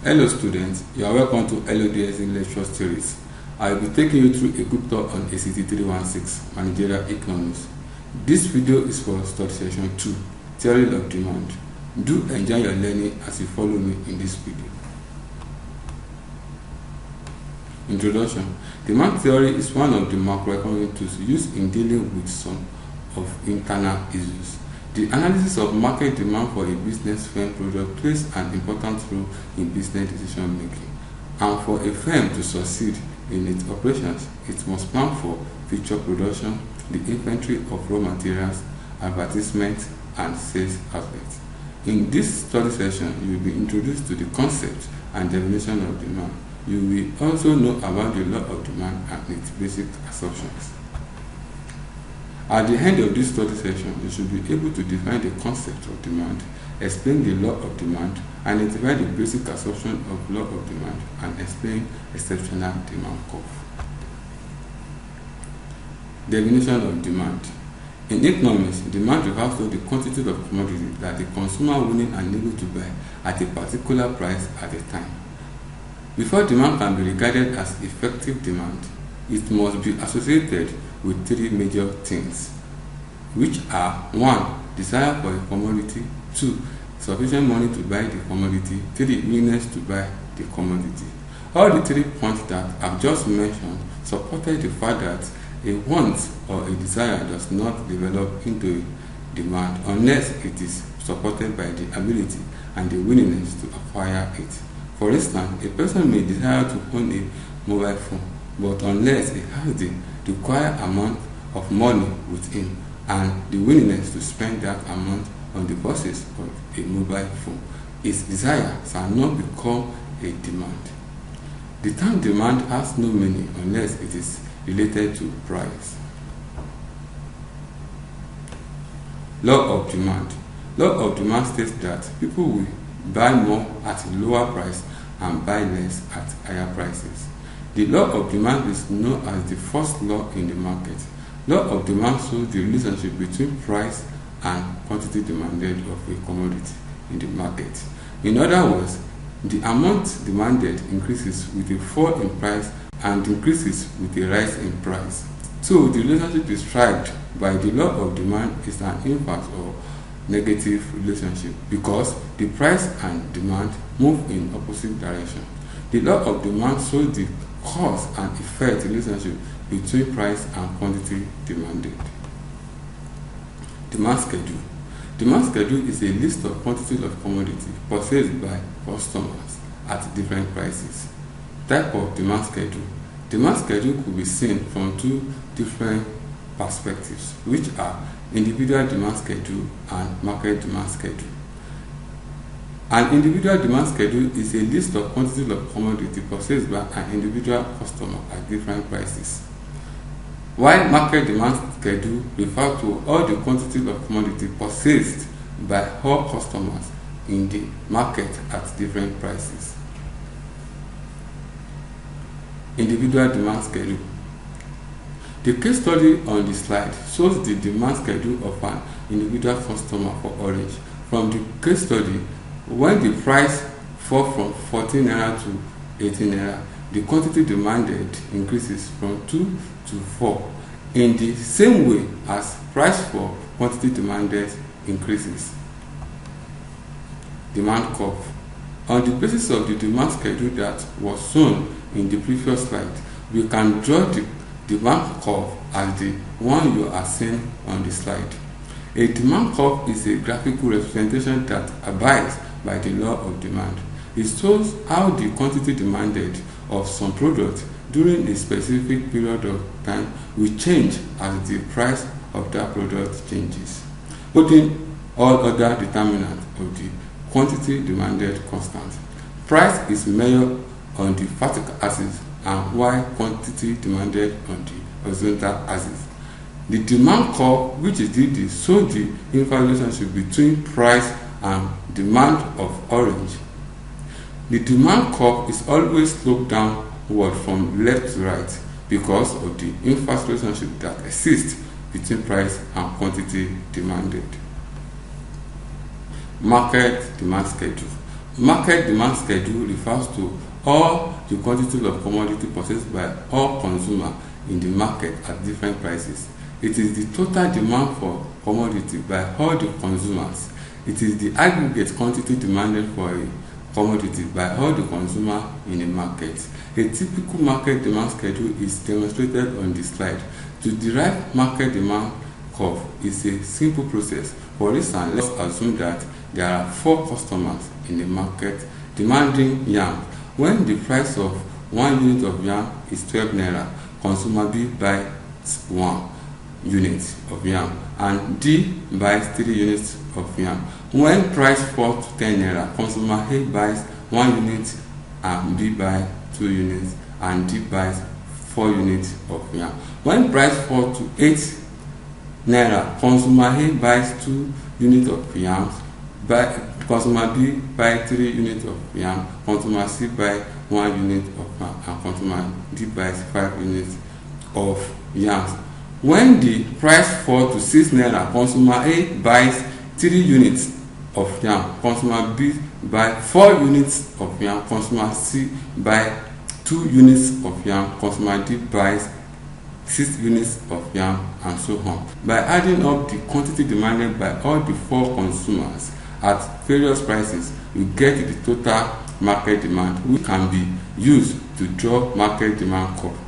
Hello students, you are welcome to LODS lecture series. I will be taking you through a quick talk on ACT 316 Managerial Economics. This video is for study session 2, Theory of Demand. Do enjoy your learning as you follow me in this video. Introduction. Demand theory is one of the macroeconomic tools used in dealing with some of internal issues. The analysis of market demand for a business firm product plays an important role in business decision making. And for a firm to succeed in its operations, it must plan for future production, the inventory of raw materials, advertisement, and sales outlets. In this study session, you will be introduced to the concept and definition of demand. You will also know about the law of demand and its basic assumptions. At the end of this study session, you should be able to define the concept of demand, explain the law of demand, identify the basic assumption of law of demand, and explain exceptional demand curve. Definition of demand. In economics, demand refers to the quantity of commodity that the consumer is willing and able to buy at a particular price at a time. Before demand can be regarded as effective demand, it must be associated with three major things, which are 1. Desire for a commodity, 2. Sufficient money to buy the commodity, 3. Willingness to buy the commodity. All the 3 points that I've just mentioned supported the fact that a want or a desire does not develop into a demand unless it is supported by the ability and the willingness to acquire it. For instance, a person may desire to own a mobile phone, but unless he has the required amount of money with him and the willingness to spend that amount on the purchase of a mobile phone, his desire shall not become a demand. The term demand has no meaning unless it is related to price. Law of demand. Law of demand states that people will buy more at a lower price and buy less at higher prices. The law of demand is known as the first law in the market. Law of demand shows the relationship between price and quantity demanded of a commodity in the market. In other words, the amount demanded increases with a fall in price and increases with a rise in price. So the relationship described by the law of demand is an inverse or negative relationship because the price and demand move in opposite direction. The law of demand shows the cause and effect relationship between price and quantity demanded. Demand schedule. Demand schedule is a list of quantities of commodity purchased by customers at different prices. Type of demand schedule. Demand schedule could be seen from 2 different perspectives, which are individual demand schedule and market demand schedule. An individual demand schedule is a list of quantities of commodity purchased by an individual customer at different prices, while market demand schedule refers to all the quantities of commodity purchased by all customers in the market at different prices. Individual demand schedule. The case study on the slide shows the demand schedule of an individual customer for orange. From the case study, when the price falls from 14 naira to 18 naira, the quantity demanded increases from 2 to 4 in the same way as price for quantity demanded increases. Demand curve. On the basis of the demand schedule that was shown in the previous slide, we can draw the demand curve as the one you are seeing on the slide. A demand curve is a graphical representation that abides by the law of demand. It shows how the quantity demanded of some product during a specific period of time will change as the price of that product changes, putting all other determinants of the quantity demanded constant. Price is measured on the vertical axis and while quantity demanded on the horizontal axis. The demand curve, which is DD, shows the inverse relationship between price and demand of orange. The demand curve is always sloped downward from left to right because of the inverse relationship that exists between price and quantity demanded. Market demand schedule. Market demand schedule refers to all the quantities of commodity purchased by all consumers in the market at different prices. It is the total demand for commodity by all the consumers. It is the aggregate quantity demanded for a commodity by all the consumers in a market. A typical market demand schedule is demonstrated on the slide. To derive market demand curve is a simple process. For instance, let's assume that there are 4 customers in the market demanding yam. When the price of 1 unit of yam is 12 naira, consumer B buys 1 unit of yam and D buys 3 units of yam. When price falls to 10 naira, consumer A buys 1 unit and B buys 2 units and D buys 4 units of yam. When price falls to 8 naira, consumer A buys 2 units of yams, consumer B buys 3 units of yam, consumer C buys 1 unit of yam, and consumer D buys 5 units of yams. When the price falls to 6 naira, consumer A buys 3 units of yam, consumer B buys 4 units of yam, consumer C buys 2 units of yam, consumer D buys 6 units of yam, and so on. By adding up the quantity demanded by all the 4 consumers at various prices, you get the total market demand, which can be used to draw market demand curve.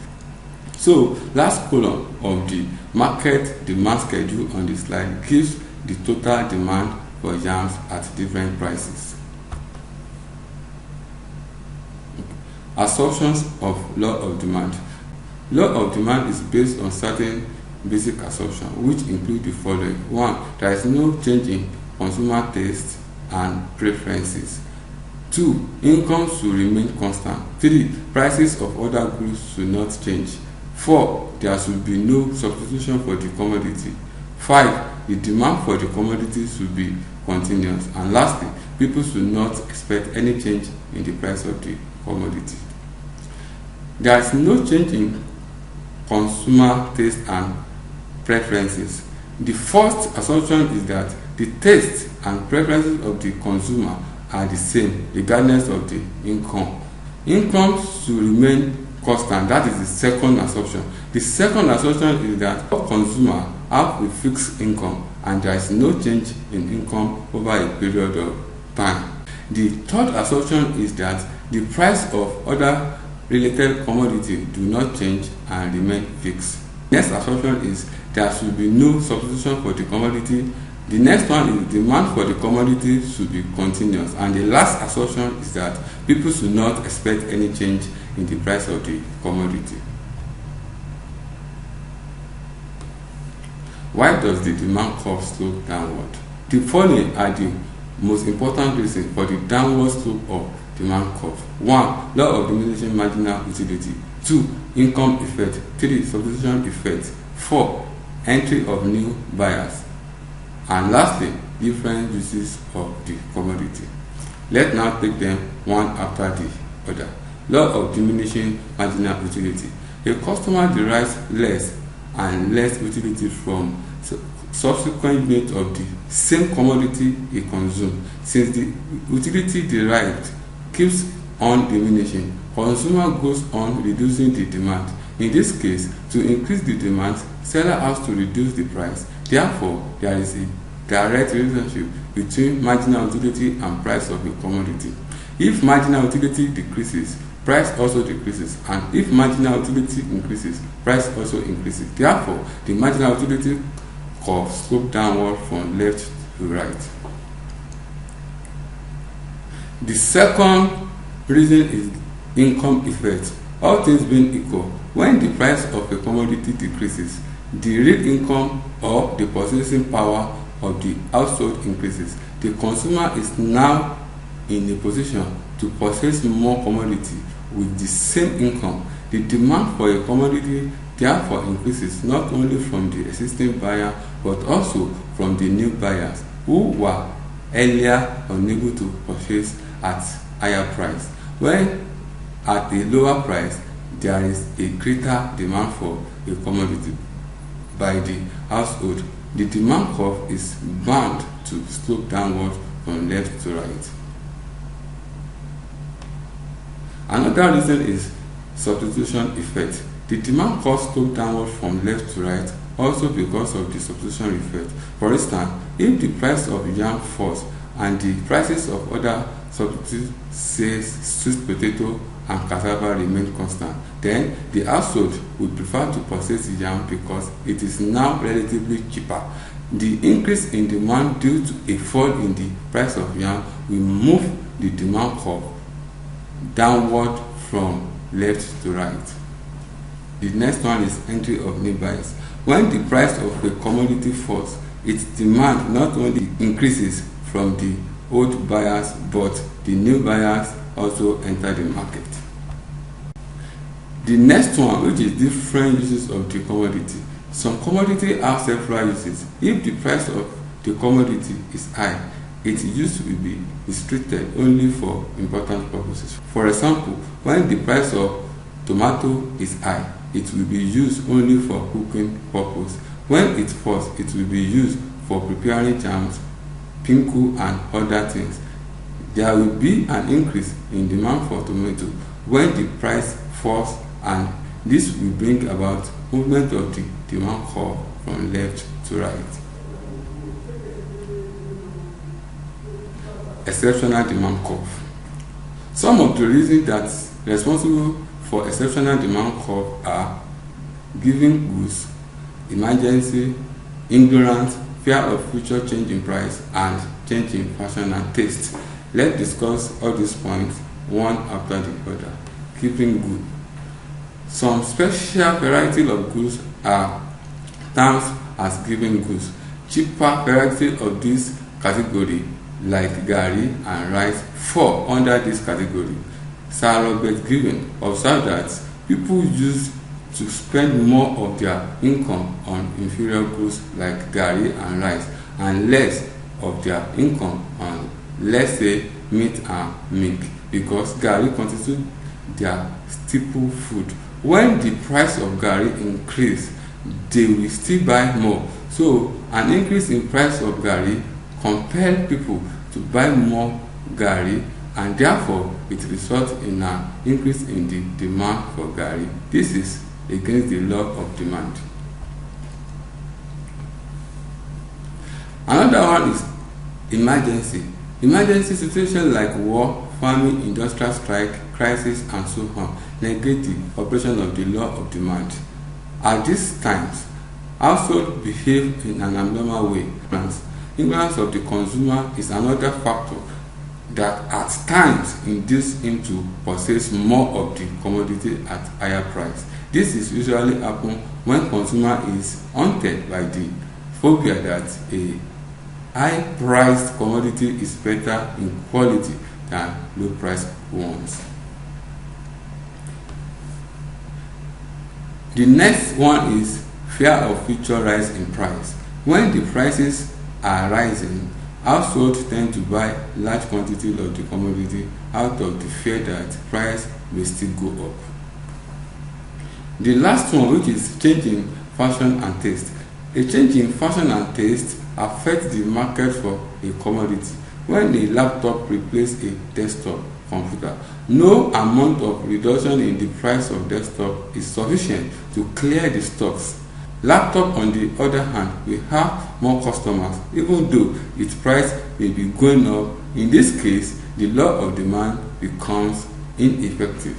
So, last column of the market demand schedule on the slide gives the total demand for yams at different prices. Assumptions of law of demand. Law of demand is based on certain basic assumptions, which include the following. 1. There is no change in consumer taste and preferences. 2. Income should remain constant. 3. Prices of other goods should not change. 4. There should be no substitution for the commodity. 5. The demand for the commodity should be continuous. And lastly, people should not expect any change in the price of the commodity. There is no change in consumer taste and preferences. The first assumption is that the taste and preferences of the consumer are the same regardless of the income. Income should remain constant. That is the second assumption. The second assumption is that all consumers have a fixed income and there is no change in income over a period of time. The third assumption is that the price of other related commodities do not change and remain fixed. Next assumption is there should be no substitution for the commodity. The next one is demand for the commodity should be continuous. And the last assumption is that people should not expect any change in the price of the commodity. Why does the demand curve slope downward? The following are the most important reasons for the downward slope of demand curve. 1. Law of diminishing marginal utility. 2. Income effect. 3. Substitution effect. 4. Entry of new buyers. And lastly, different uses of the commodity. Let's now take them one after the other. Law of diminishing marginal utility. A customer derives less and less utility from subsequent units of the same commodity he consumes. Since the utility derived keeps on diminishing, consumer goes on reducing the demand. In this case, to increase the demand, seller has to reduce the price. Therefore, there is a direct relationship between marginal utility and price of a commodity. If marginal utility decreases, price also decreases, and if marginal utility increases, price also increases. Therefore, the marginal utility curve slopes downward from left to right. The second reason is income effect. All things being equal, when the price of a commodity decreases, the real income or the purchasing power of the household increases. The consumer is now in a position to purchase more commodity with the same income. The demand for a commodity therefore increases not only from the existing buyer but also from the new buyers who were earlier unable to purchase at higher price. When at a lower price, there is a greater demand for a commodity by the household. The demand curve is bound to slope downward from left to right. Another reason is substitution effect. The demand curve slopes downward from left to right also because of the substitution effect. For instance, if the price of yam falls and the prices of other substitutes, say sweet potato and cassava, remain constant, then the household would prefer to purchase yam because it is now relatively cheaper. The increase in demand due to a fall in the price of yam will move the demand curve downward from left to right. The next one is entry of new buyers. When the price of a commodity falls, its demand not only increases from the old buyers, but the new buyers also enter the market. The next one, which is different uses of the commodity. Some commodity have several uses. If the price of the commodity is high, its use will be restricted only for important purposes. For example, when the price of tomato is high, it will be used only for cooking purpose. When it falls, it will be used for preparing jams, pickle, and other things. There will be an increase in demand for tomato when the price falls, and this will bring about movement of the demand curve from left to right. Exceptional demand curve. Some of the reasons that responsible for exceptional demand curve are giving goods, emergency, ignorance, fear of future change in price, and change in fashion and taste. Let's discuss all these points one after the other. Keeping good. Some special variety of goods are termed as giving goods. Cheaper variety of this category, like garri and rice, fall under this category. Sir Robert Given observed that people used to spend more of their income on inferior goods like garri and rice, and less of their income on, let's say, meat and milk, because garri constitutes their staple food. When the price of garri increase, they will still buy more. So an increase in price of garri compels people to buy more garri, and therefore it results in an increase in the demand for garri. This is against the law of demand. Another one is emergency. Emergency situations like war, famine, industrial strike, crisis, and so on negate the operation of the law of demand. At these times, households behave in an abnormal way. Ignorance of the consumer is another factor that at times induce him to purchase more of the commodity at higher price. This is usually happen when consumer is haunted by the phobia that a high-priced commodity is better in quality than low-priced ones. The next one is fear of future rise in price. When the prices are rising, households tend to buy large quantities of the commodity out of the fear that price may still go up. The last one, which is change in fashion and taste. A change in fashion and taste affects the market for a commodity. When a laptop replaces a desktop computer, no amount of reduction in the price of desktop is sufficient to clear the stocks. Laptop, on the other hand, will have more customers, even though its price may be going up. In this case, the law of demand becomes ineffective.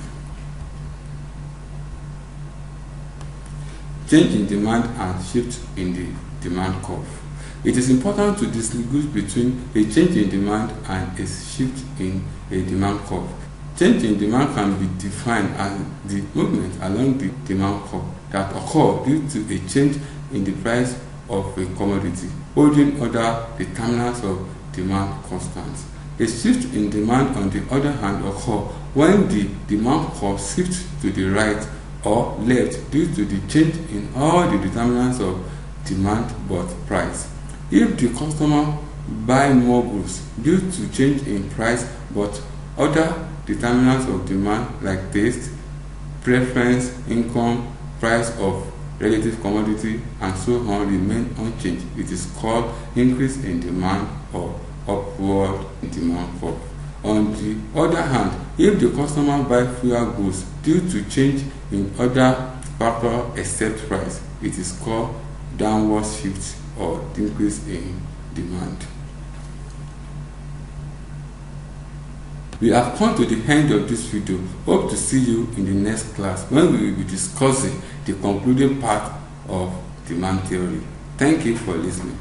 Change in demand and shift in the demand curve. It is important to distinguish between a change in demand and a shift in a demand curve. Change in demand can be defined as the movement along the demand curve that occur due to a change in the price of a commodity, holding other determinants of demand constants. A shift in demand, on the other hand, occur when the demand curve shifts to the right or left due to the change in all the determinants of demand but price. If the customer buy more goods due to change in price but other determinants of demand like taste, preference, income, price of relative commodity, and so on remain unchanged, it is called increase in demand or upward demand curve. On the other hand, if the customer buy fewer goods due to change in other factor except price, it is called downward shift or decrease in demand. We have come to the end of this video. Hope to see you in the next class when we will be discussing the concluding part of demand theory. Thank you for listening.